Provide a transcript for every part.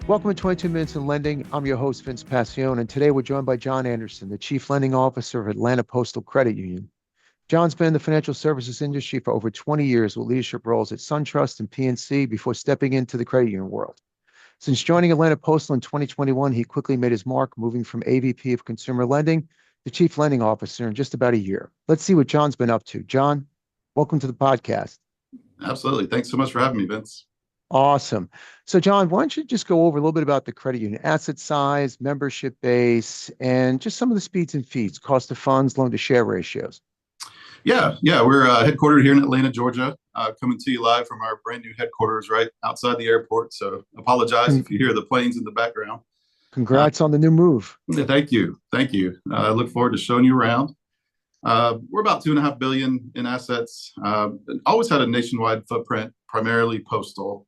Welcome to 22 Minutes in Lending. I'm your host, Vince Passione, and today we're joined by John Anderson, the Chief Lending Officer of Atlanta Postal Credit Union. John's been in the financial services industry for over 20 years with leadership roles at SunTrust and PNC before stepping into the credit union world. Since joining Atlanta Postal in 2021, he quickly made his mark, moving from AVP of Consumer Lending to Chief Lending Officer in just about a year. Let's see what John's been up to. John, welcome to the podcast. Absolutely. Thanks so much for having me, Vince. Awesome. So, John, why don't you just go over a little bit about the credit union asset size, membership base, and just some of the speeds and fees, cost of funds, loan to share ratios? Yeah. We're headquartered here in Atlanta, Georgia, coming to you live from our brand new headquarters right outside the airport. So apologize if you hear the planes in the background. Congrats on the new move. Thank you. I look forward to showing you around. We're about $2.5 billion in assets. Always had a nationwide footprint, primarily postal.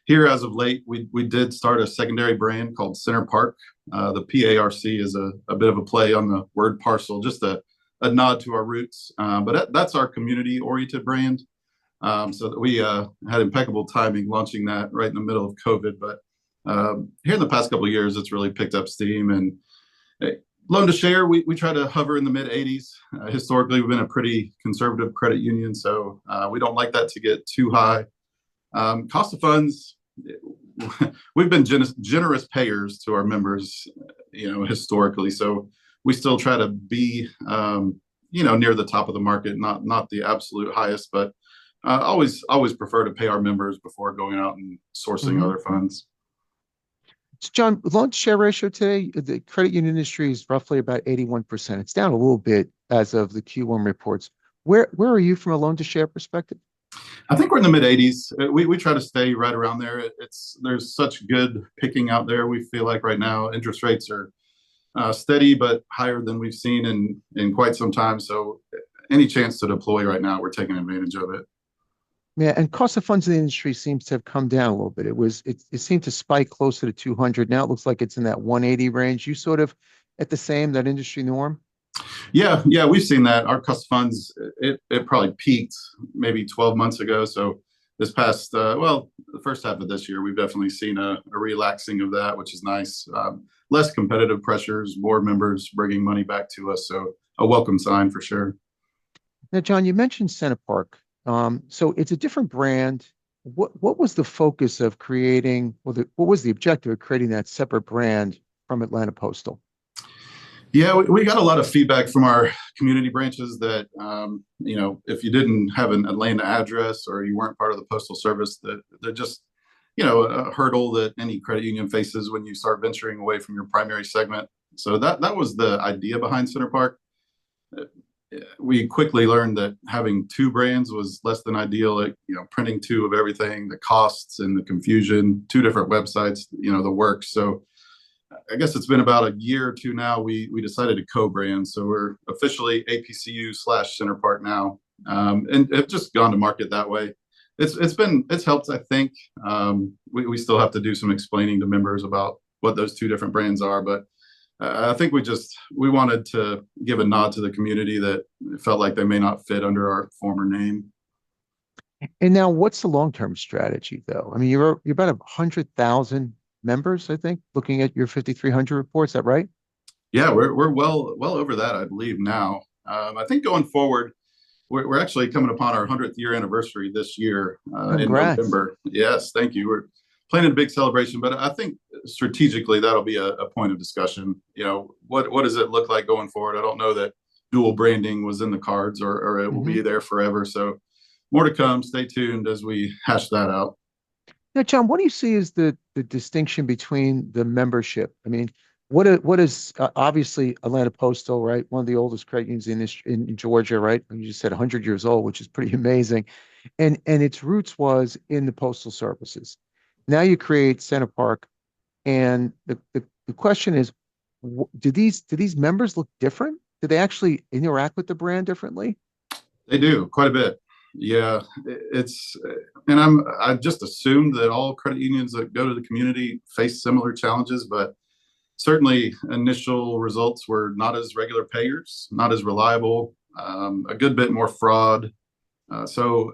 Here, as of late, we did start a secondary brand called Parc. The PARC is a bit of a play on the word parcel, just a nod to our roots. But that's our community-oriented brand. So we had impeccable timing launching that right in the middle of COVID. But here in the past couple of years, it's really picked up steam. And loan to share, we try to hover in the mid 80s. Historically, we've been a pretty conservative credit union, so we don't like that to get too high. Cost of funds, we've been generous payers to our members, historically. So we still try to be, near the top of the market, not the absolute highest, but always prefer to pay our members before going out and sourcing other funds. So John, loan to share ratio today, the credit union industry is roughly about 81%. It's down a little bit as of the Q1 reports. Where are you from a loan to share perspective? I think we're in the mid 80s. We try to stay right around there. There's such good picking out there. We feel like right now interest rates are steady, but higher than we've seen in quite some time. So any chance to deploy right now, we're taking advantage of it. Yeah, and cost of funds in the industry seems to have come down a little bit. It seemed to spike closer to 200. Now it looks like it's in that 180 range. You sort of at the same, that industry norm? Yeah, we've seen that. Our cost of funds, it probably peaked maybe 12 months ago. So this past, the first half of this year, we've definitely seen a relaxing of that, which is nice. Less competitive pressures, more members bringing money back to us. So a welcome sign for sure. Now, John, you mentioned Parc. So it's a different brand. What was the focus of creating, what was the objective of creating that separate brand from Atlanta Postal? Yeah, we got a lot of feedback from our community branches that, if you didn't have an Atlanta address or you weren't part of the Postal Service, that they're just, a hurdle that any credit union faces when you start venturing away from your primary segment. So that was the idea behind Parc. We quickly learned that having two brands was less than ideal. Like, printing two of everything, the costs and the confusion, two different websites, the work. So I guess it's been about a year or two now. We decided to co-brand, so we're officially APCU / Parc now, and have just gone to market that way. It's helped, I think. We still have to do some explaining to members about what those two different brands are, but I think we wanted to give a nod to the community that felt like they may not fit under our former name. And now, what's the long-term strategy, though? I mean, you're about 100,000 members, I think, looking at your 5,300 reports. Is that right? Yeah, we're well over that, I believe now. I think going forward, we're actually coming upon our 100th year anniversary this year in November. Yes, thank you. We're planning a big celebration, but I think strategically that'll be a point of discussion. What does it look like going forward? I don't know that dual branding was in the cards or it will be there forever. So more to come. Stay tuned as we hash that out. Now, John, what do you see as the distinction between the membership? I mean, what is obviously Atlanta Postal, right? One of the oldest credit unions in Georgia, right? You just said 100 years old, which is pretty amazing. And its roots was in the postal services. Now you create Parc, and the question is, do these members look different? Do they actually interact with the brand differently? They do quite a bit. Yeah, and I just assumed that all credit unions that go to the community face similar challenges, but certainly initial results were not as regular payers, not as reliable, a good bit more fraud. So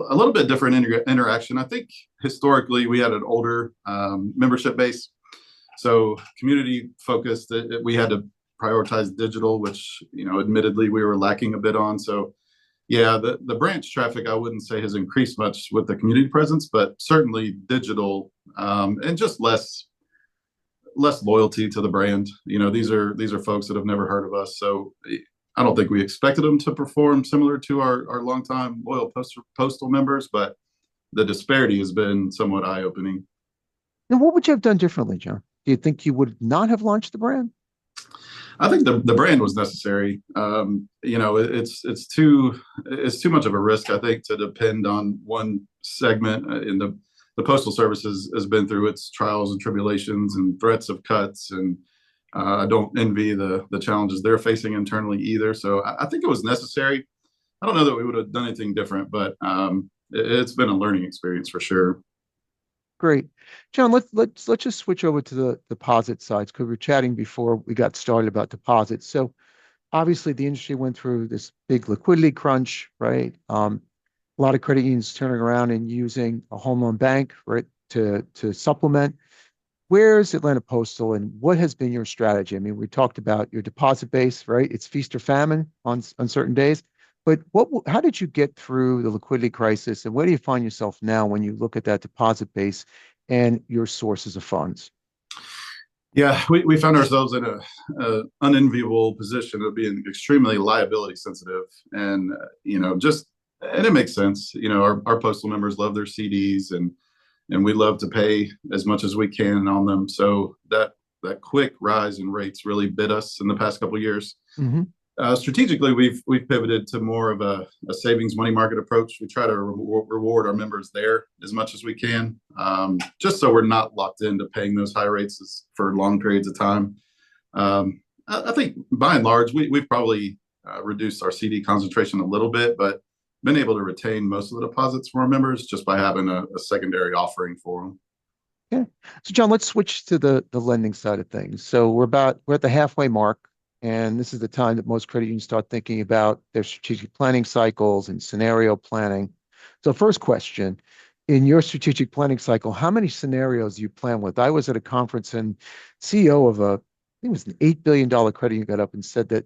a little bit different interaction. I think historically we had an older membership base, so community focused. We had to prioritize digital, which admittedly we were lacking a bit on. So yeah, the branch traffic I wouldn't say has increased much with the community presence, but certainly digital, and just less loyalty to the brand. These are folks that have never heard of us, so I don't think we expected them to perform similar to our longtime loyal postal members, but the disparity has been somewhat eye-opening. And what would you have done differently, John? Do you think you would not have launched the brand? I think the brand was necessary. It's too much of a risk, I think, to depend on one segment. In the postal service has been through its trials and tribulations and threats of cuts, and I don't envy the challenges they're facing internally either. So I think it was necessary. I don't know that we would have done anything different, but it's been a learning experience for sure. Great. John, let's just switch over to the deposit sides because we were chatting before we got started about deposits. So obviously the industry went through this big liquidity crunch, right? A lot of credit unions turning around and using a home loan bank, right, to supplement. Where's Atlanta Postal and what has been your strategy? I mean, we talked about your deposit base, right? It's feast or famine on certain days. But how did you get through the liquidity crisis, and where do you find yourself now when you look at that deposit base and your sources of funds? Yeah, we found ourselves in a unenviable position of being extremely liability sensitive, and and it makes sense. Our postal members love their CDs, and we love to pay as much as we can on them. So that quick rise in rates really bit us in the past couple of years. Mm-hmm. Strategically, we've pivoted to more of a savings money market approach. We try to reward our members there as much as we can, just so we're not locked into paying those high rates for long periods of time. I think by and large, we've probably reduced our CD concentration a little bit, but been able to retain most of the deposits from our members just by having a secondary offering for them. Yeah. So John, let's switch to the lending side of things. So we're at the halfway mark. And this is the time that most credit unions start thinking about their strategic planning cycles and scenario planning. So first question, in your strategic planning cycle, how many scenarios do you plan with? I was at a conference and CEO of I think it was an $8 billion credit union got up and said that,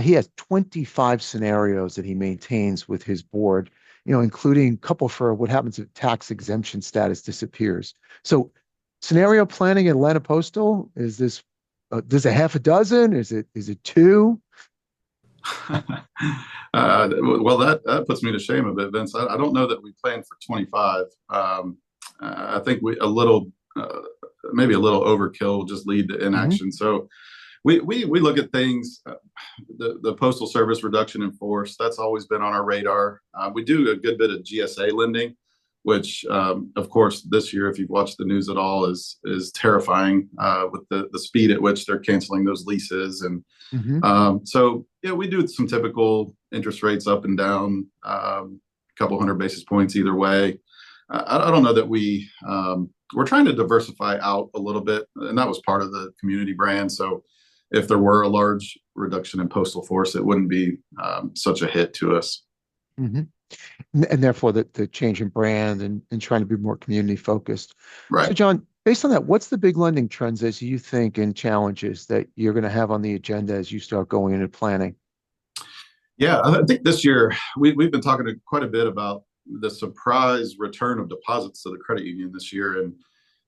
he has 25 scenarios that he maintains with his board, including a couple for what happens if tax exemption status disappears. So scenario planning at Atlanta Postal, is this does it half a dozen? Is it two? Well, that puts me to shame a bit, Vince. I don't know that we planned for 25. I think maybe a little overkill will just lead to inaction. So we look at things, the Postal Service reduction in force, that's always been on our radar. We do a good bit of GSA lending, which, of course, this year, if you've watched the news at all, is terrifying with the speed at which they're canceling those leases. And so, yeah, we do some typical interest rates up and down, a couple hundred basis points either way. I don't know that we're trying to diversify out a little bit, and that was part of the community brand. So if there were a large reduction in postal force, it wouldn't be such a hit to us. And therefore the change in brand and trying to be more community focused. Right. So John, based on that, what's the big lending trends as you think and challenges that you're going to have on the agenda as you start going into planning? Yeah, I think this year we've been talking quite a bit about the surprise return of deposits to the credit union this year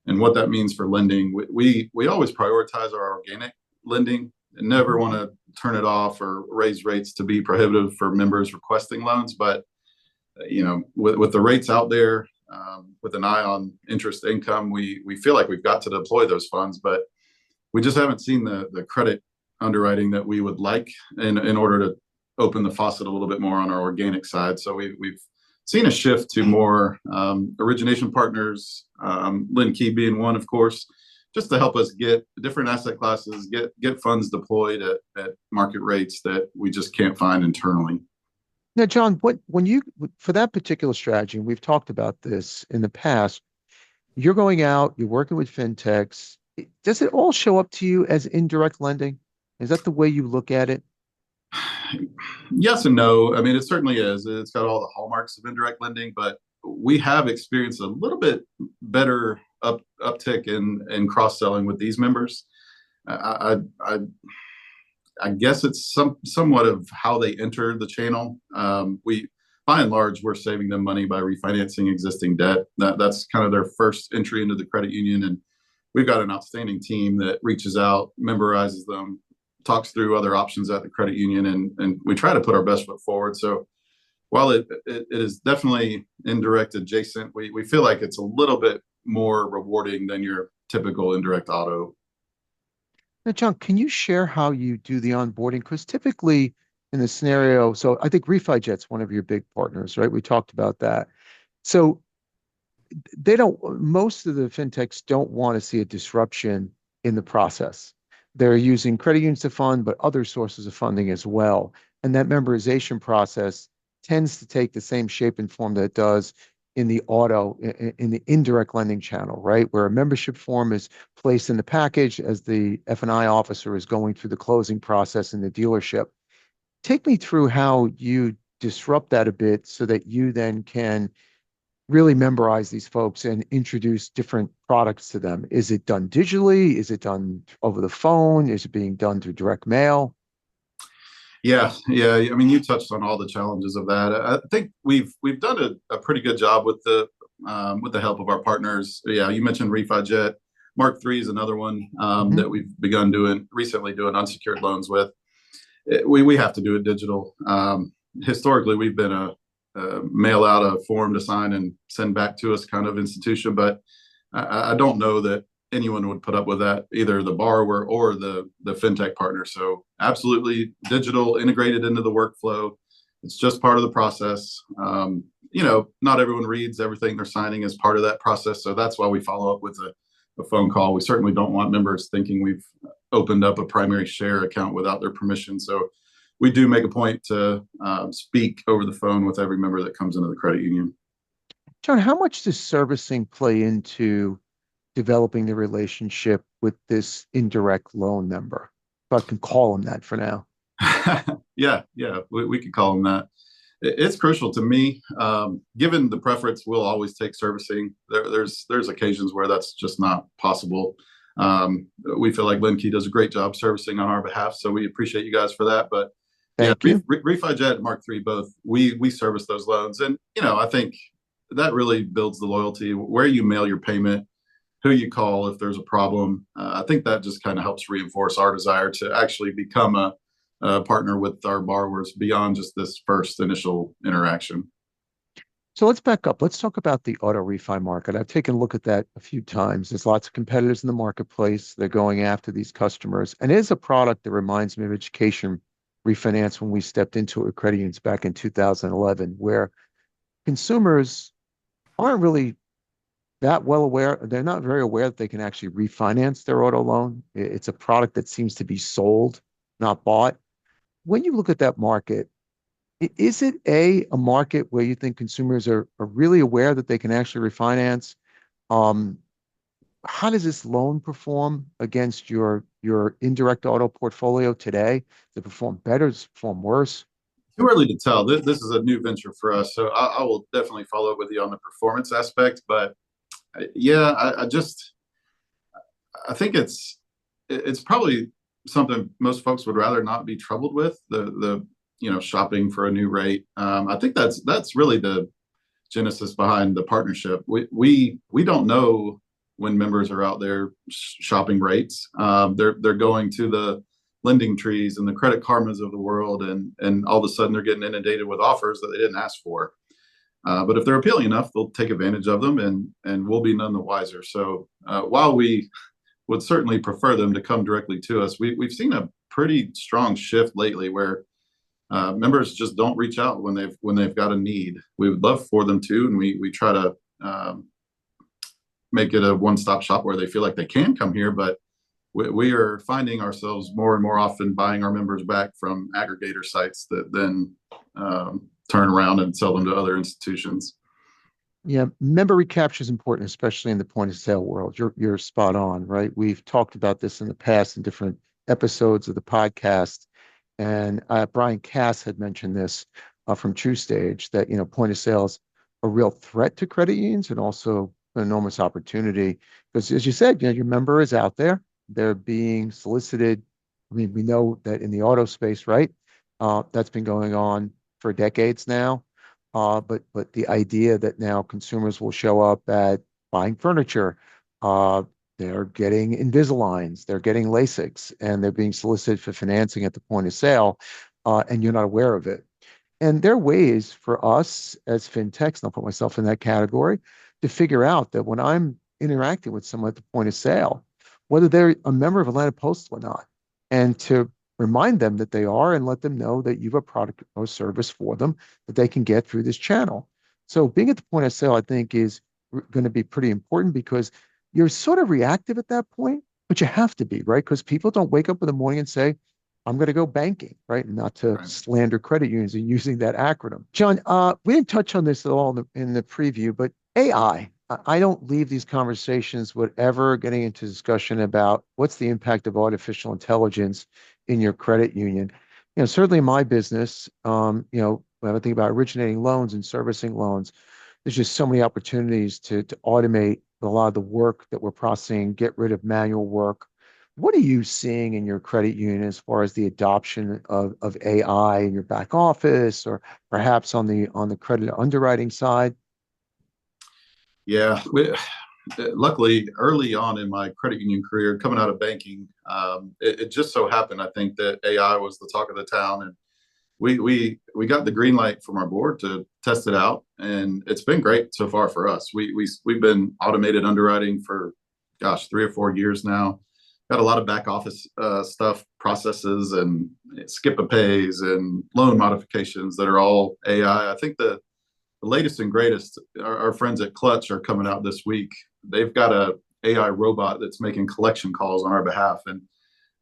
and what that means for lending. We always prioritize our organic lending and never want to turn it off or raise rates to be prohibitive for members requesting loans. But with the rates out there, with an eye on interest income, we feel like we've got to deploy those funds, but we just haven't seen the credit underwriting that we would like in order to open the faucet a little bit more on our organic side. So we've seen a shift to more origination partners, LendKey being one, of course, just to help us get different asset classes, get funds deployed at market rates that we just can't find internally. Now, John, for that particular strategy, and we've talked about this in the past, you're going out, you're working with fintechs. Does it all show up to you as indirect lending? Is that the way you look at it? Yes and no. I mean, it certainly is. It's got all the hallmarks of indirect lending, but we have experienced a little bit better uptick in cross selling with these members. I, I I guess it's somewhat of how they enter the channel. We by and large we're saving them money by refinancing existing debt. That's kind of their first entry into the credit union, and we've got an outstanding team that reaches out, memberizes them, talks through other options at the credit union, and we try to put our best foot forward. So while it is definitely indirect adjacent, we feel like it's a little bit more rewarding than your typical indirect auto. Now, John, can you share how you do the onboarding? Because typically in the scenario, so I think RefiJet's one of your big partners, right? We talked about that. So they don't, most of the fintechs don't want to see a disruption in the process. They're using credit unions to fund, but other sources of funding as well. And that memberization process tends to take the same shape and form that it does in the in the indirect lending channel, right? Where a membership form is placed in the package as the F&I officer is going through the closing process in the dealership. Take me through how you disrupt that a bit so that you then can really memberize these folks and introduce different products to them. Is it done digitally? Is it done over the phone? Is it being done through direct mail? Yeah. I mean, you touched on all the challenges of that. I think we've done a pretty good job with the help of our partners. Yeah, you mentioned RefiJet. Mark III is another one that we've begun recently doing unsecured loans with. We have to do it digital. Historically, we've been a mail out a form to sign and send back to us kind of institution, but I don't know that anyone would put up with that, either the borrower or the fintech partner. So absolutely digital, integrated into the workflow. It's just part of the process. Not everyone reads everything they're signing as part of that process. So that's why we follow up with a phone call. We certainly don't want members thinking we've opened up a primary share account without their permission. So we do make a point to speak over the phone with every member that comes into the credit union. John, how much does servicing play into developing the relationship with this indirect loan member? If I can call him that for now. Yeah, we could call them that. It's crucial to me. Given the preference, we'll always take servicing. There's occasions where that's just not possible. We feel like LendKey does a great job servicing on our behalf, so we appreciate you guys for that. But Thank you. RefiJet and Mark III both, we service those loans, and I think that really builds the loyalty. Where you mail your payment, who you call if there's a problem. I think that just kind of helps reinforce our desire to actually become a partner with our borrowers beyond just this first initial interaction. So let's back up. Let's talk about the auto refi market. I've taken a look at that a few times. There's lots of competitors in the marketplace. They're going after these customers. And it is a product that reminds me of education refinance when we stepped into it with credit unions back in 2011, where consumers aren't really that well aware. They're not very aware that they can actually refinance their auto loan. It's a product that seems to be sold, not bought. When you look at that market, is it a market where you think consumers are really aware that they can actually refinance? Um, how does this loan perform against your indirect auto portfolio today? Does it perform better? Does it perform worse? Too early to tell. This is a new venture for us, so I will definitely follow up with you on the performance aspect. But yeah, I think it's probably something most folks would rather not be troubled with, the shopping for a new rate. I think that's really the genesis behind the partnership. We don't know when members are out there shopping rates. They're going to the lending trees and the Credit Karmas of the world, and all of a sudden they're getting inundated with offers that they didn't ask for. But if they're appealing enough, they'll take advantage of them, and we'll be none the wiser. So while we would certainly prefer them to come directly to us, we've seen a pretty strong shift lately where members just don't reach out when they've got a need. We would love for them to, and we try to make it a one-stop shop where they feel like they can come here. But we are finding ourselves more and more often buying our members back from aggregator sites that then turn around and sell them to other institutions. Yeah, member recapture is important, especially in the point of sale world. You're spot on, right? We've talked about this in the past in different episodes of the podcast. And Brian Cass had mentioned this from TrueStage that point of sales a real threat to credit unions and also an enormous opportunity because, as you said, your member is out there. They're being solicited. I mean, we know that in the auto space, right? That's been going on for decades now. But the idea that now consumers will show up at buying furniture, uh, they're getting Invisaligns, they're getting LASIKs, and they're being solicited for financing at the point of sale, and you're not aware of it. And there are ways for us as fintechs, and I'll put myself in that category, to figure out that when I'm interacting with someone at the point of sale, whether they're a member of Atlanta Postal or not, and to remind them that they are and let them know that you have a product or service for them that they can get through this channel. So being at the point of sale, I think, is going to be pretty important because you're sort of reactive at that point, but you have to be, right? Because people don't wake up in the morning and say, I'm going to go banking, right? Not to Right. slander credit unions and using that acronym. John, we didn't touch on this at all in the preview, but AI. I don't leave these conversations whatever getting into discussion about what's the impact of artificial intelligence in your credit union. Certainly in my business, when I think about originating loans and servicing loans, there's just so many opportunities to automate a lot of the work that we're processing, get rid of manual work. What are you seeing in your credit union as far as the adoption of AI in your back office or perhaps on the credit underwriting side? Yeah. Luckily, early on in my credit union career, coming out of banking, it just so happened, I think, that AI was the talk of the town. And we got the green light from our board to test it out, and it's been great so far for us. We've been automated underwriting for, gosh, 3 or 4 years now. Got a lot of back office stuff, processes, and skip a pays and loan modifications that are all AI. I think the latest and greatest, our friends at Clutch are coming out this week. They've got a AI robot that's making collection calls on our behalf, and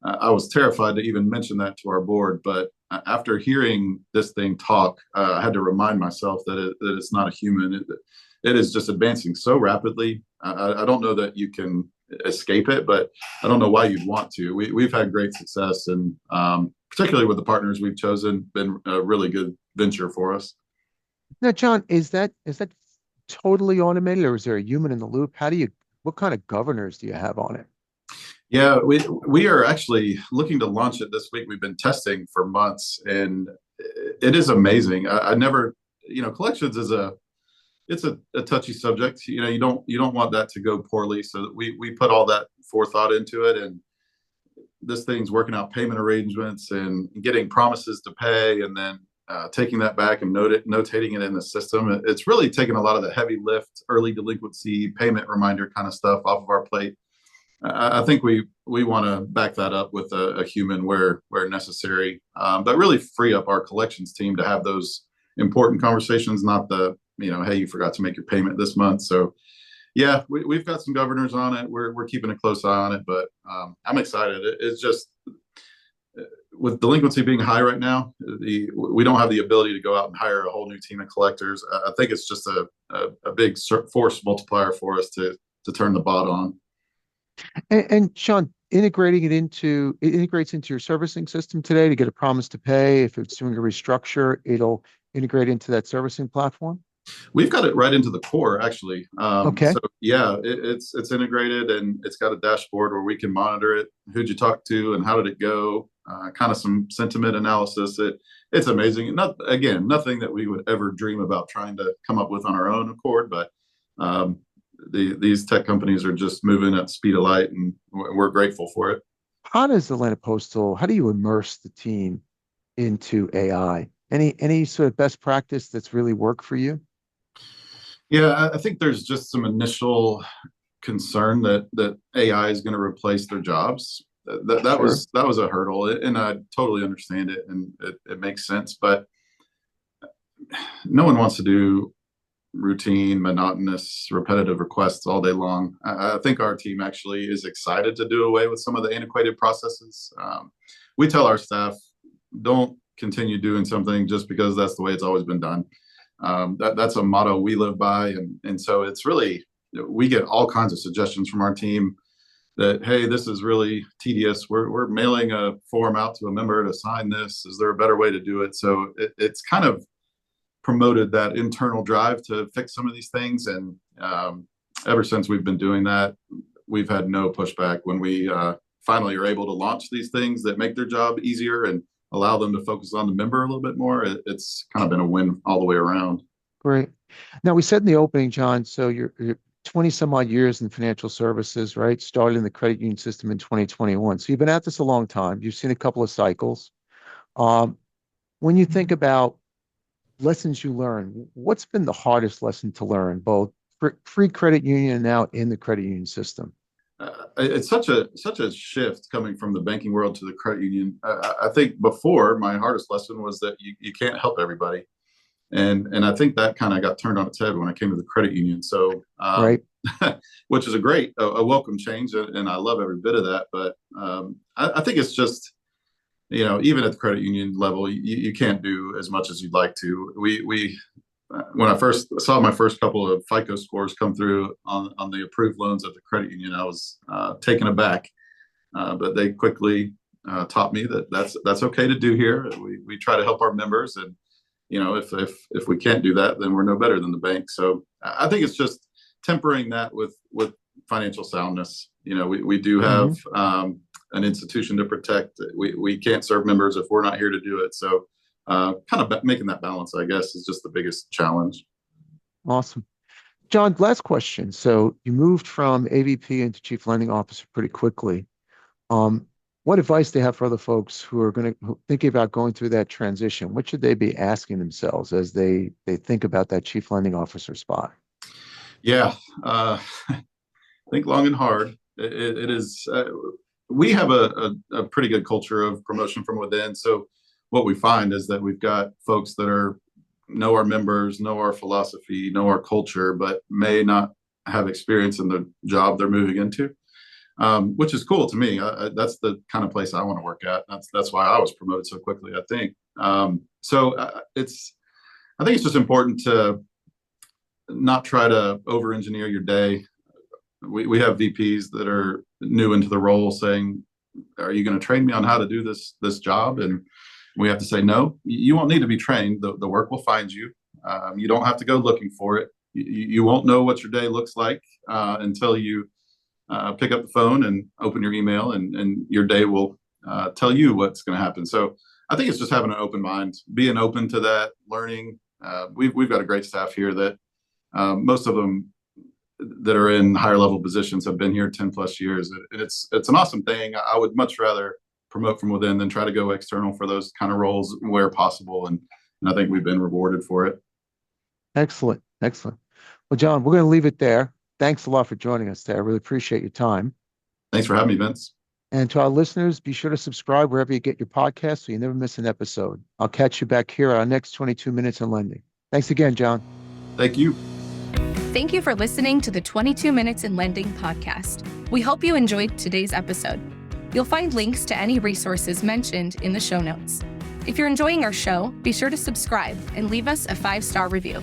I was terrified to even mention that to our board, but after hearing this thing talk, I had to remind myself that it's not a human. It is just advancing so rapidly. I don't know that you can escape it, but I don't know why you'd want to. We've had great success, and particularly with the partners we've chosen, been a really good venture for us. Now, John, is that totally automated or is there a human in the loop? What kind of governors do you have on it? Yeah, we are actually looking to launch it this week. We've been testing for months, and it is amazing. I never, collections is a touchy subject. You don't want that to go poorly. So we put all that forethought into it, and this thing's working out payment arrangements and getting promises to pay, and then taking that back and notating it in the system. It's really taken a lot of the heavy lift, early delinquency, payment reminder kind of stuff off of our plate. I think we want to back that up with a human where necessary, but really free up our collections team to have those important conversations, not hey, you forgot to make your payment this month. So yeah, we've got some governors on it. We're keeping a close eye on it, but I'm excited. It's just with delinquency being high right now, we don't have the ability to go out and hire a whole new team of collectors. I think it's just a big force multiplier for us to turn the bot on. And Sean, it integrates into your servicing system today to get a promise to pay. If it's doing a restructure, it'll integrate into that servicing platform. We've got it right into the core, actually. Okay. So yeah, it's integrated, and it's got a dashboard where we can monitor it. Who'd you talk to, and how did it go? Kind of some sentiment analysis. It's amazing. Nothing that we would ever dream about trying to come up with on our own accord, but um, these tech companies are just moving at the speed of light, and we're grateful for it. How do you immerse the team into AI? Any sort of best practice that's really worked for you? Yeah, I think there's just some initial concern that AI is going to replace their jobs. That Sure. was a hurdle, and I totally understand it, and it makes sense. But no one wants to do routine, monotonous, repetitive requests all day long. I think our team actually is excited to do away with some of the antiquated processes. We tell our staff, don't continue doing something just because that's the way it's always been done. That's a motto we live by, and so it's really, we get all kinds of suggestions from our team. that, hey, this is really tedious. We're mailing a form out to a member to sign this. Is there a better way to do it? So it's kind of promoted that internal drive to fix some of these things. And ever since we've been doing that, we've had no pushback when we finally are able to launch these things that make their job easier and allow them to focus on the member a little bit more. It's kind of been a win all the way around. Great. Now, we said in the opening, John, so you're 20 some odd years in financial services, right? Started in the credit union system in 2021. So you've been at this a long time. You've seen a couple of cycles. When you think about lessons you learned, what's been the hardest lesson to learn, both pre-credit union and now in the credit union system? It's such a shift coming from the banking world to the credit union. I think before, my hardest lesson was that you can't help everybody. And I think that kind of got turned on its head when I came to the credit union. So, right. Which is a welcome change. And I love every bit of that. But I think it's just, even at the credit union level, you can't do as much as you'd like to. When I first saw my first couple of FICO scores come through on the approved loans at the credit union, I was taken aback. But they quickly taught me that that's okay to do here. We try to help our members, and if we can't do that, then we're no better than the bank. So I think it's just tempering that with financial soundness. We do have an institution to protect. We can't serve members if we're not here to do it. So kind of making that balance, I guess, is just the biggest challenge. Awesome. John, last question. So you moved from AVP into Chief Lending Officer pretty quickly. What advice do you have for other folks who are thinking about going through that transition? What should they be asking themselves as they think about that Chief Lending Officer spot? Yeah, think long and hard. It is. We have a pretty good culture of promotion from within. So what we find is that we've got folks that know our members, know our philosophy, know our culture, but may not have experience in the job they're moving into, which is cool to me. That's the kind of place I want to work at. That's why I was promoted so quickly, I think. I think it's just important to not try to over-engineer your day. We have VPs that are new into the role saying, are you going to train me on how to do this job? And we have to say, no, you won't need to be trained. The work will find you. You don't have to go looking for it. You won't know what your day looks like until you pick up the phone and open your email, and your day will tell you what's going to happen. So I think it's just having an open mind, being open to that, learning. We've got a great staff here that most of them that are in higher level positions have been here 10 plus years. And it's an awesome thing. I would much rather promote from within than try to go external for those kind of roles where possible. And I think we've been rewarded for it. Excellent. Excellent. Well, John, we're going to leave it there. Thanks a lot for joining us today. I really appreciate your time. Thanks for having me, Vince. And to our listeners, be sure to subscribe wherever you get your podcasts so you never miss an episode. I'll catch you back here on our next 22 Minutes in Lending. Thanks again, John. Thank you. Thank you for listening to the 22 Minutes in Lending podcast. We hope you enjoyed today's episode. You'll find links to any resources mentioned in the show notes. If you're enjoying our show, be sure to subscribe and leave us a 5-star review.